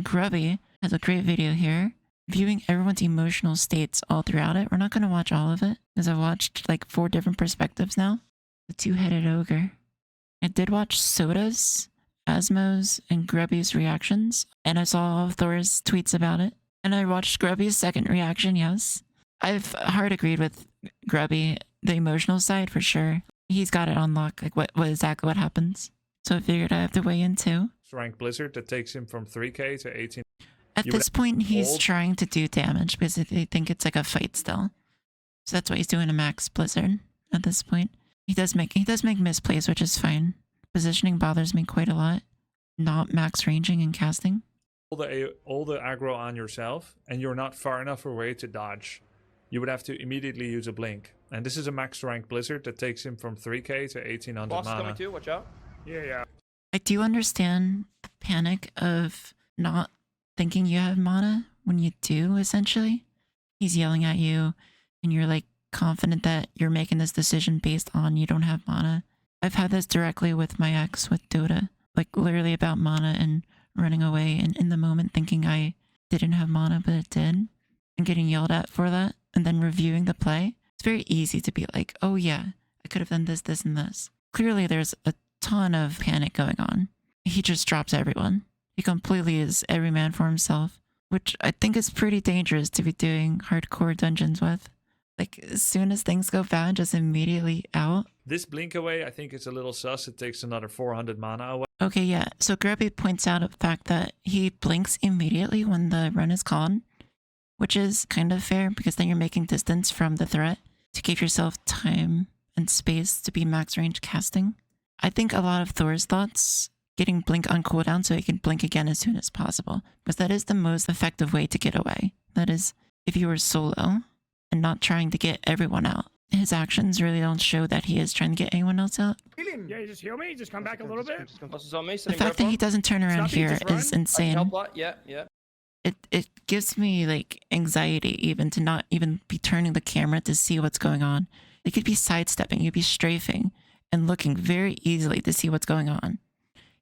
Grubby has a great video here, viewing everyone's emotional states all throughout it. We're not going to watch all of it, because I've watched like 4 different perspectives now. The two-headed ogre. I did watch Soda's, Asmo's, and Grubby's reactions, and I saw all of Thor's tweets about it. And I watched Grubby's second reaction, yes. I've hard agreed with Grubby, the emotional side for sure. He's got it on lock, like what exactly what happens. So I figured I have to weigh in too. Rank Blizzard that takes him from 3k to 18. At this point, he's trying to do damage because they think it's like a fight still. So that's why he's doing a max Blizzard at this point. He does make misplays, which is fine. Positioning bothers me quite a lot. Not max ranging and casting. All the aggro on yourself, and you're not far enough away to dodge. You would have to immediately use a blink. And this is a max rank Blizzard that takes him from 3k to 1800 Boss mana. is coming too, watch out. Yeah. I do understand the panic of not thinking you have mana when you do, essentially. He's yelling at you, and you're like confident that you're making this decision based on you don't have mana. I've had this directly with my ex with Dota, like literally about mana and running away and in the moment thinking I didn't have mana, but it did, and getting yelled at for that, and then reviewing the play. It's very easy to be like, oh yeah, I could have done this, this, and this. Clearly there's a ton of panic going on. He just drops everyone. He completely is every man for himself, which I think is pretty dangerous to be doing hardcore dungeons with. Like, as soon as things go bad, just immediately out. This blink away, I think it's a little sus. It takes another 400 mana away. Okay, yeah. So Grubby points out the fact that he blinks immediately when the run is called, which is kind of fair because then you're making distance from the threat to give yourself time and space to be max range casting. I think a lot of Thor's thoughts, getting blink on cooldown so he can blink again as soon as possible, because that is the most effective way to get away. That is, if you were solo and not trying to get everyone out. His actions really don't show that he is trying to get anyone else out. Yeah, you just heal me, just come back a little bit. Boss is on me, The fact that he doesn't turn around here is insane. Yeah. It gives me like anxiety even to not even be turning the camera to see what's going on. You could be sidestepping, you'd be strafing and looking very easily to see what's going on.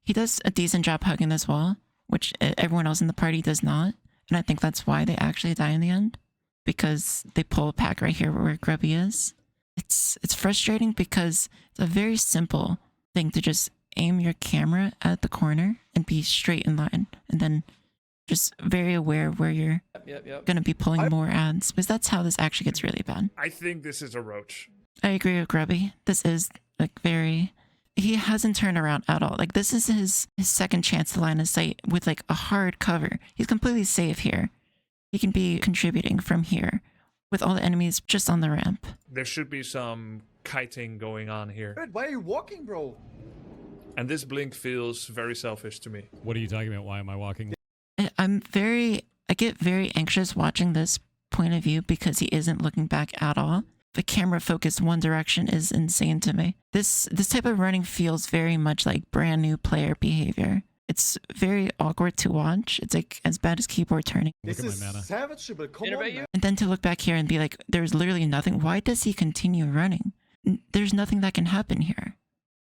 He does a decent job hugging this wall, which everyone else in the party does not. And I think that's why they actually die in the end, because they pull a pack right here where Grubby is. It's frustrating because it's a very simple thing to just aim your camera at the corner and be straight in line, and then just very aware of where you're going to be pulling more ads, because that's how this actually gets really bad. I think this is a roach. I agree with Grubby. This is like very... He hasn't turned around at all. Like, this is his second chance to line of sight with like a hard cover. He's completely safe here. He can be contributing from here with all the enemies just on the ramp. There should be some kiting going on here. Dude, why are you walking, bro? And this blink feels very selfish to me. What are you talking about? Why am I walking? I get very anxious watching this point of view because he isn't looking back at all. The camera focused one direction is insane to me. This type of running feels very much like brand new player behavior. It's very awkward to watch. It's like as bad as keyboard turning. This is Salvageable. Come on, man. And then to look back here and be like, there's literally nothing. Why does he continue running? There's nothing that can happen here.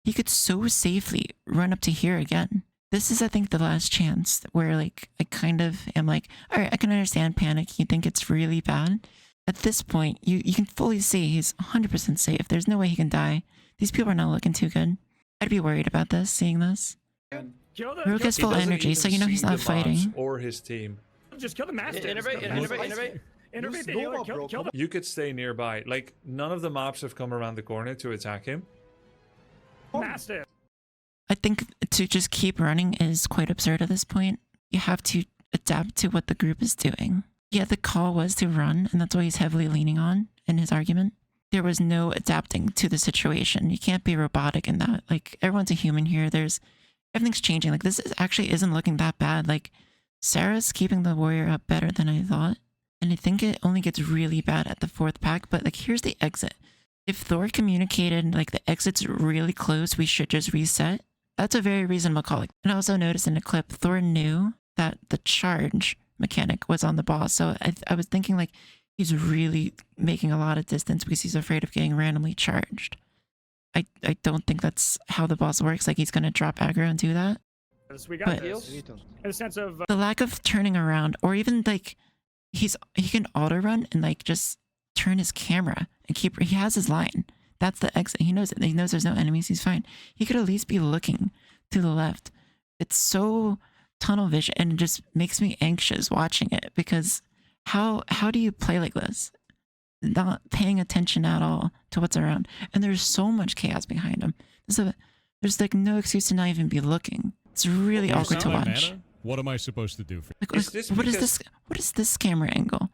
He could so safely run up to here again. This is, I think, the last chance where like I kind of am like, all right, I can understand panic. You think it's really bad. At this point, you can fully see he's 100% safe. There's no way he can die. These people are not looking too good. I'd be worried about this, seeing this. Rogue has full energy, so you know he's not fighting. Or his team. Just kill the master. Innervate the healer. Kill the... You could stay nearby. Like, none of the mobs have come around the corner to attack him. master. I think to just keep running is quite absurd at this point. You have to adapt to what the group is doing. Yeah, the call was to run, and that's what he's heavily leaning on in his argument. There was no adapting to the situation. You can't be robotic in that. Like, everyone's a human here. Everything's changing. Like, this actually isn't looking that bad. Like, Sarah's keeping the warrior up better than I thought. And I think it only gets really bad at the 4th pack, but like, here's the exit. If Thor communicated, like, the exit's really close, we should just reset. That's a very reasonable call. And I also noticed in the clip, Thor knew that the charge mechanic was on the boss. So I was thinking, like, he's really making a lot of distance because he's afraid of getting randomly charged. I don't think that's how the boss works. Like, he's going to drop aggro and do that. We got But- this. In the sense of The lack of turning around, or even like he can auto run and like just turn his camera and keep. He has his line. That's the exit. He knows it. He knows there's no enemies. He's fine. He could at least be looking to the left. It's so tunnel vision, and it just makes me anxious watching it because how do you play like this? Not paying attention at all to what's around, and there's so much chaos behind him. There's like no excuse to not even be looking. It's really awkward to watch. What am I supposed to do for Like, Is this what is because- this? What is this camera angle?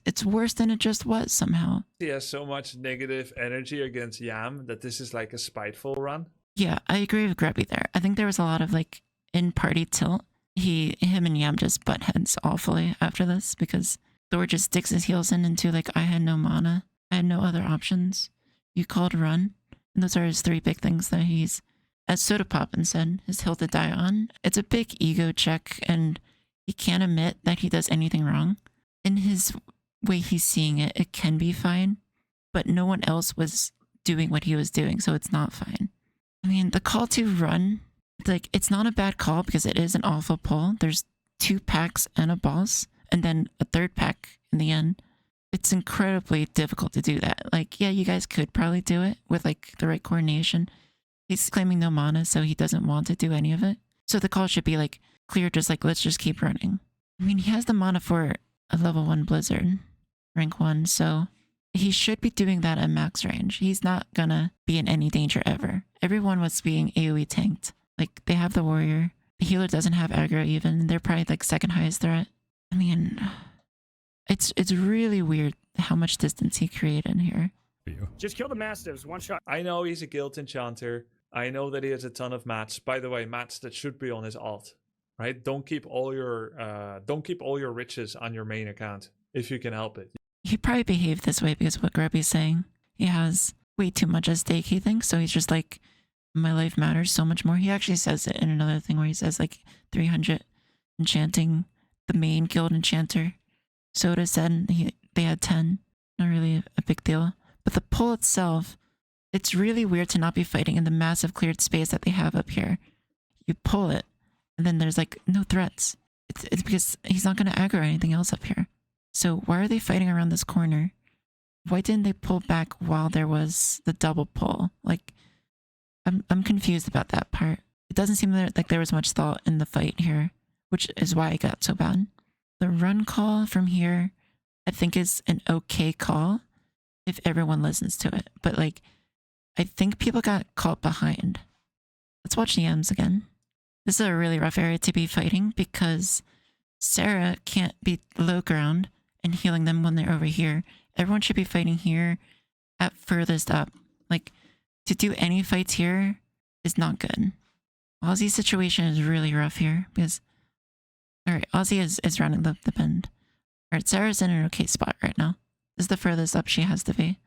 It's worse than it just was somehow. He has so much negative energy against Yam that this is like a spiteful run. Yeah, I agree with Grubby there. I think there was a lot of like in-party tilt. Him and Yam just butt heads awfully after this because Thor just sticks his heels into like, I had no mana. I had no other options. You called run. And those are his three big things that he's, as Soda Poppin said, his hill to die on. It's a big ego check and he can't admit that he does anything wrong. In his way he's seeing it, it can be fine. But no one else was doing what he was doing, so it's not fine. I mean, the call to run, like, it's not a bad call because it is an awful pull. There's 2 packs and a boss, and then a 3rd pack in the end. It's incredibly difficult to do that. Like, yeah, you guys could probably do it with, like, the right coordination. He's claiming no mana, so he doesn't want to do any of it. So the call should be, like, clear, just like, let's just keep running. I mean, he has the mana for a level 1 Blizzard, rank 1, so he should be doing that at max range. He's not gonna be in any danger ever. Everyone was being AoE tanked. Like, they have the warrior. The healer doesn't have aggro even. They're probably like 2nd highest threat. I mean, it's really weird how much distance he created here. you? just kill the mastiffs. One shot. I know he's a guild enchanter. I know that he has a ton of mats. By the way, mats that should be on his alt, right? Don't keep all your riches on your main account if you can help it. He probably behaved this way because of what Grubby's saying. He has way too much at stake, he thinks. So he's just like, my life matters so much more. He actually says it in another thing where he says like 300 enchanting the main guild enchanter. Soda said they had 10. Not really a big deal. But the pull itself, it's really weird to not be fighting in the massive cleared space that they have up here. You pull it, and then there's like no threats. It's because he's not going to aggro anything else up here. So why are they fighting around this corner? Why didn't they pull back while there was the double pull? Like, I'm confused about that part. It doesn't seem like there was much thought in the fight here, which is why it got so bad. The run call from here, I think, is an okay call if everyone listens to it. But like, I think people got caught behind. Let's watch the M's again. This is a really rough area to be fighting because Sarah can't be low ground and healing them when they're over here. Everyone should be fighting here at furthest up. Like, to do any fights here is not good. Ozzy's situation is really rough here because, alright, Ozzy is running the bend. Alright, Sarah's in an okay spot right now. This is the furthest up she has to be.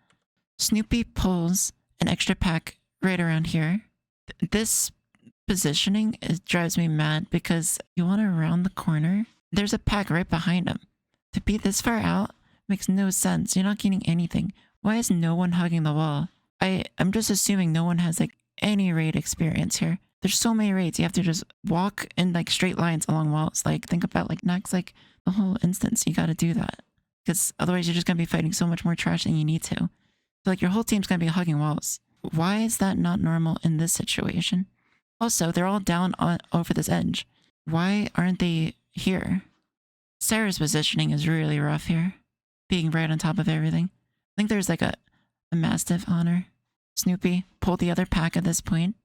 Snoopy pulls an extra pack right around here. This positioning drives me mad because you want to round the corner. There's a pack right behind him. To be this far out makes no sense. You're not getting anything. Why is no one hugging the wall? I'm just assuming no one has like any raid experience here. There's so many raids. You have to just walk in like straight lines along walls. Like, think about like next, like the whole instance. You got to do that because otherwise you're just going to be fighting so much more trash than you need to. So like your whole team's going to be hugging walls. Why is that not normal in this situation? Also, they're all down over this edge. Why aren't they here? Sarah's positioning is really rough here. Being right on top of everything. I think there's like a Mastiff on her. Snoopy pulled the other pack at this point.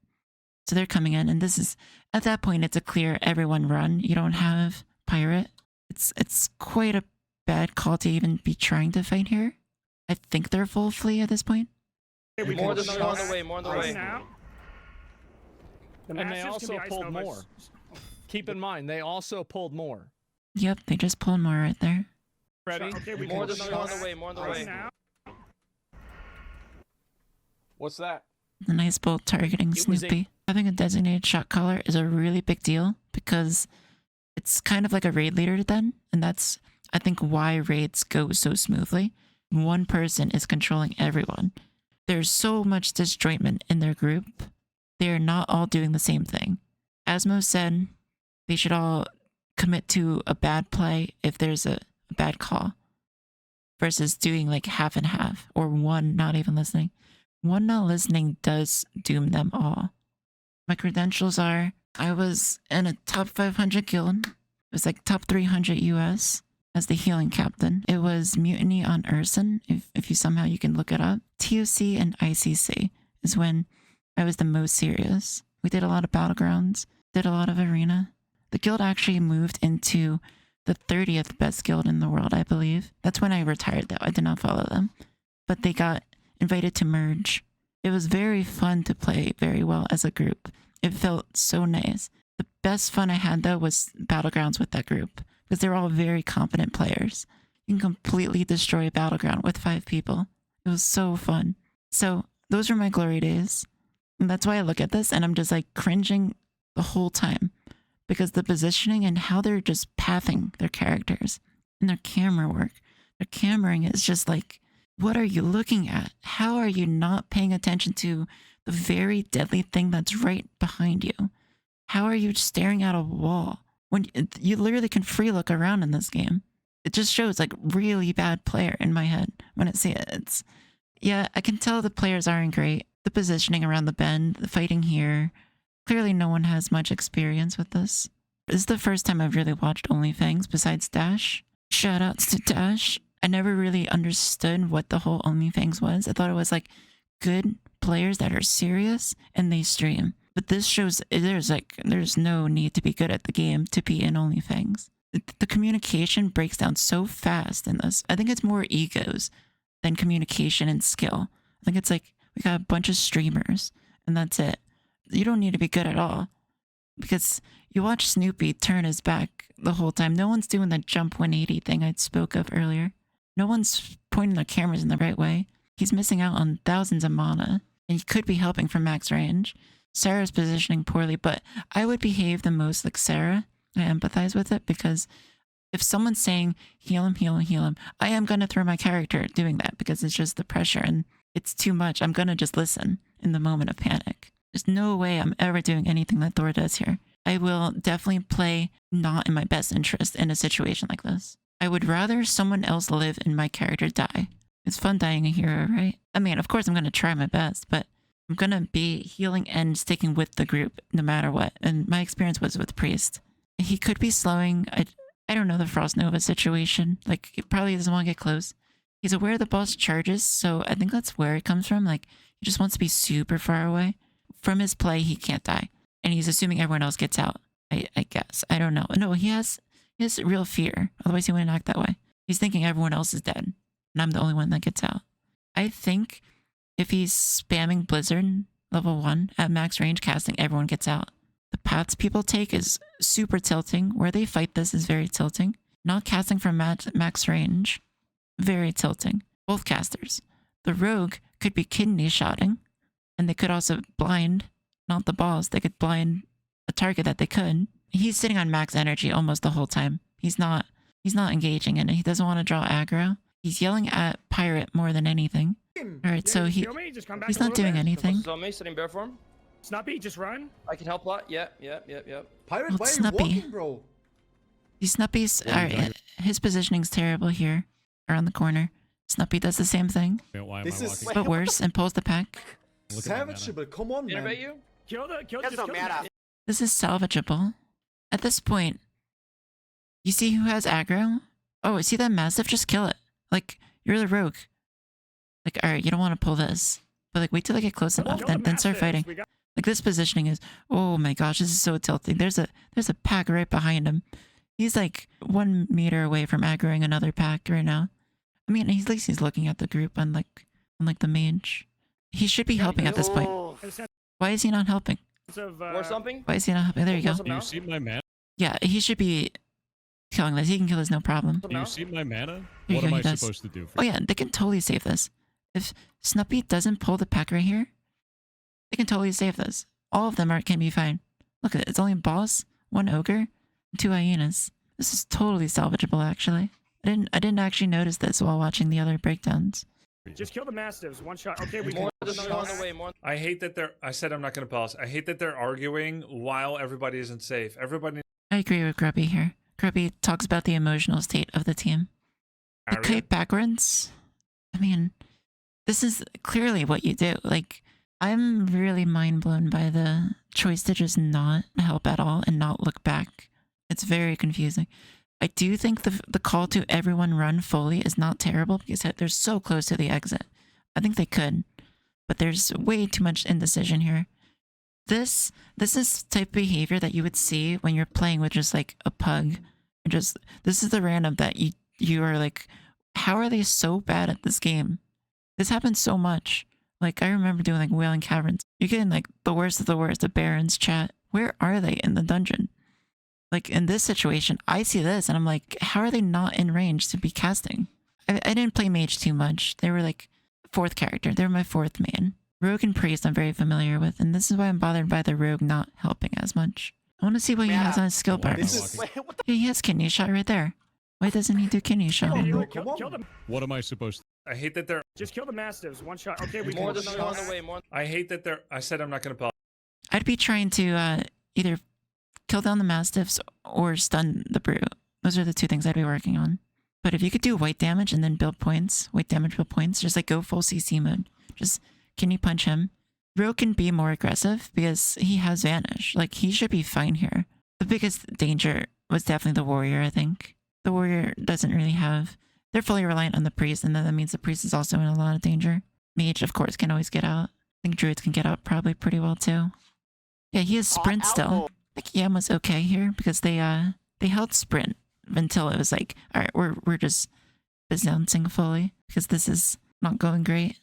So they're coming in, and this is, at that point, it's a clear everyone run. You don't have Pirate. It's quite a bad call to even be trying to fight here. I think they're full flee at this point. More than than on the way, more on the way. And they also pulled more. Keep in mind, they also pulled more. Yep, they just pulled more right there. Ready? More than on the way, more on the way. What's that? The nice bolt targeting It was Snoopy. Having a designated shot caller is a really big deal because it's kind of like a raid leader then, and that's, I think, why raids go so smoothly. One person is controlling everyone. There's so much disjointment in their group. They are not all doing the same thing. Asmo said They should all commit to a bad play if there's a bad call versus doing like half and half or one not even listening. One not listening does doom them all. My credentials are I was in a top 500 guild. It was like top 300 US as the healing captain. It was Mutiny on Urson, if you somehow you can look it up. TOC and ICC is when I was the most serious. We did a lot of battlegrounds, did a lot of arena. The guild actually moved into the 30th best guild in the world, I believe. That's when I retired though. I did not follow them. But they got invited to merge. It was very fun to play very well as a group. It felt so nice. The best fun I had though was battlegrounds with that group because they were all very competent players. You can completely destroy a battleground with 5 people. It was so fun. So those were my glory days. And that's why I look at this and I'm just like cringing the whole time because the positioning and how they're just pathing their characters and their camera work. Their cameraing is just like, what are you looking at? How are you not paying attention to the very deadly thing that's right behind you? How are you staring at a wall when you literally can free look around in this game? It just shows like really bad player in my head when I see it. It's, yeah, I can tell the players aren't great. The positioning around the bend, the fighting here. Clearly no one has much experience with this. This is the first time I've really watched OnlyFangs besides Dash. Shout outs to Dash. I never really understood what the whole OnlyFangs was. I thought it was like good players that are serious and they stream. But this shows there's no need to be good at the game to be in OnlyFangs. The communication breaks down so fast in this. I think it's more egos than communication and skill. I think it's like we got a bunch of streamers and that's it. You don't need to be good at all because you watch Snoopy turn his back the whole time. No one's doing that jump 180 thing I spoke of earlier. No one's pointing their cameras in the right way. He's missing out on thousands of mana and he could be helping from max range. Sarah's positioning poorly, but I would behave the most like Sarah. I empathize with it because if someone's saying heal him, heal him, heal him, I am going to throw my character doing that because it's just the pressure and it's too much. I'm going to just listen in the moment of panic. There's no way I'm ever doing anything that Thor does here. I will definitely play not in my best interest in a situation like this. I would rather someone else live and my character die. It's fun dying a hero, right? I mean, of course I'm going to try my best, but I'm going to be healing and sticking with the group no matter what. And my experience was with Priest. He could be slowing. I don't know the Frost Nova situation. Like, he probably doesn't want to get close. He's aware the boss charges, so I think that's where it comes from. Like, he just wants to be super far away. From his play, he can't die. And he's assuming everyone else gets out. I guess. I don't know. No, he has real fear. Otherwise, he wouldn't act that way. He's thinking everyone else is dead. And I'm the only one that gets out. I think if he's spamming Blizzard level 1 at max range casting, everyone gets out. The paths people take is super tilting. Where they fight this is very tilting. Not casting from max range. Very tilting. Both casters. The rogue could be kidney shotting. And they could also blind, not the balls. They could blind a target that they could. He's sitting on max energy almost the whole time. He's not engaging in it. He doesn't want to draw aggro. He's yelling at Pirate more than anything. Alright, so he's not doing anything. On me, sitting bear form. Snuppy, just run. I can help a lot. Yep. Pirate, Well, why are you Snuppy. walking, bro? These Snuppies, alright, his positioning's terrible here, around the corner. Snuppy does the same thing, Why am This I is- walking? but worse, and pulls the pack. Look at my mana. Salvageable, come on, man. Innervate you. Kill the That's just no kill the mana. This is salvageable. At this point, you see who has aggro? Oh, see that massive? Just kill it. Like, you're the rogue. Like, alright, you don't want to pull this. But like, wait till they get close enough, Kill the then start mastiffs. fighting. We got Like, this positioning is, oh my gosh, this is so tilting. There's a pack right behind him. He's like 1 meter away from aggroing another pack right now. I mean, at least he's looking at the group, unlike the mage. He should be helping at this point. Oh, a sense Why is he not helping? of Or something. Why is he not helping? There you go. Do you see my mana? Yeah, he should be killing this. He can kill this no problem. Do you see my mana? Here you What go, am he I does. supposed to do? Oh yeah, they can totally save this. If Snuppy doesn't pull the pack right here, they can totally save this. All of them can be fine. Look at it. It's only a boss, 1 ogre, and 2 hyenas. This is totally salvageable, actually. I didn't actually notice this while watching the other breakdowns. just kill the mastiffs. One shot. Okay, we More can. than on the way. More. I hate that they're. I said I'm not going to pause. I hate that they're arguing while everybody isn't safe. Everybody I agree with Grubby here. Grubby talks about the emotional state of the team. The Arya? kite backwards. I mean, this is clearly what you do. Like, I'm really mind blown by the choice to just not help at all and not look back. It's very confusing. I do think the call to everyone run fully is not terrible because they're so close to the exit. I think they could, but there's way too much indecision here. This is type of behavior that you would see when you're playing with just like a pug. And just this is the random that you are like, how are they so bad at this game? This happens so much. Like, I remember doing like Wailing Caverns. You're getting like the worst of the worst, the Barons chat. Where are they in the dungeon? Like, in this situation, I see this and I'm like, how are they not in range to be casting? I didn't play mage too much. They were like fourth character. They were my fourth main. Rogue and priest I'm very familiar with, and this is why I'm bothered by the rogue not helping as much. I want to see what he has on his skill bar. This is Wait, what the? Yeah, he has kidney shot right there. Why doesn't he do kidney shot? Hey, no, look, come kill on. them. What am I supposed to? I hate that they're. Just kill the mastiffs. One shot. Okay, we More can. than on the way. More. I hate that they're. I said I'm not gonna pause. I'd be trying to either kill down the mastiffs or stun the brute. Those are the two things I'd be working on. But if you could do white damage and then build points, white damage build points, just like go full CC mode. Just kidney punch him. Rogue can be more aggressive because he has Vanish. Like, he should be fine here. The biggest danger was definitely the warrior, I think. The warrior doesn't really have... They're fully reliant on the priest, and then that means the priest is also in a lot of danger. Mage, of course, can always get out. I think druids can get out probably pretty well, too. Yeah, he has sprint still. I think Yam was okay here because they held sprint until it was like, all right, we're just bouncing fully because this is not going great.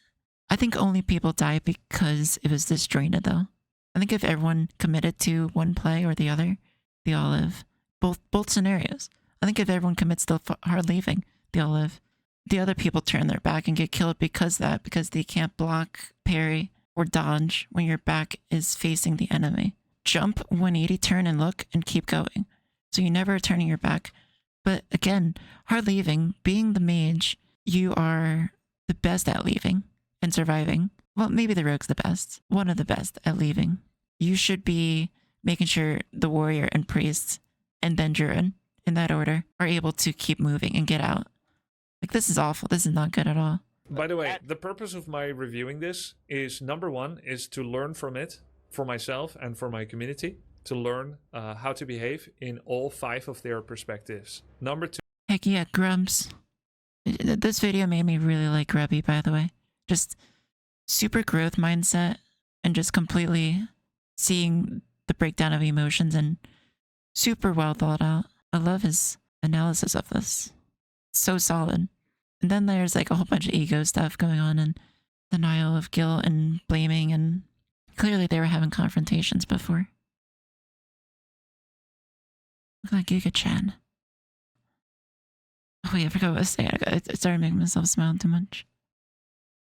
I think only people die because it was disjointed, though. I think if everyone committed to one play or the other, they all live. Both scenarios. I think if everyone commits to hard leaving, they all live. The other people turn their back and get killed because they can't block, parry, or dodge when your back is facing the enemy. Jump 180, turn and look, and keep going. So you never are turning your back. But again, hard leaving, being the mage, you are the best at leaving and surviving. Well, maybe the rogue's the best. One of the best at leaving. You should be making sure the warrior and priest and then druid, in that order, are able to keep moving and get out. Like, this is awful. This is not good at all. By the way, the purpose of my reviewing this is, number one, is to learn from it for myself and for my community, to learn how to behave in all 5 of their perspectives. Number 2. Heck yeah, Grumps. This video made me really like Grubby, by the way. Just super growth mindset and just completely seeing the breakdown of emotions and super well thought out. I love his analysis of this. So solid. And then there's like a whole bunch of ego stuff going on and denial of guilt and blaming, and clearly they were having confrontations before. Look like Giga-chan. Oh wait, I forgot what I was saying. I started making myself smile too much.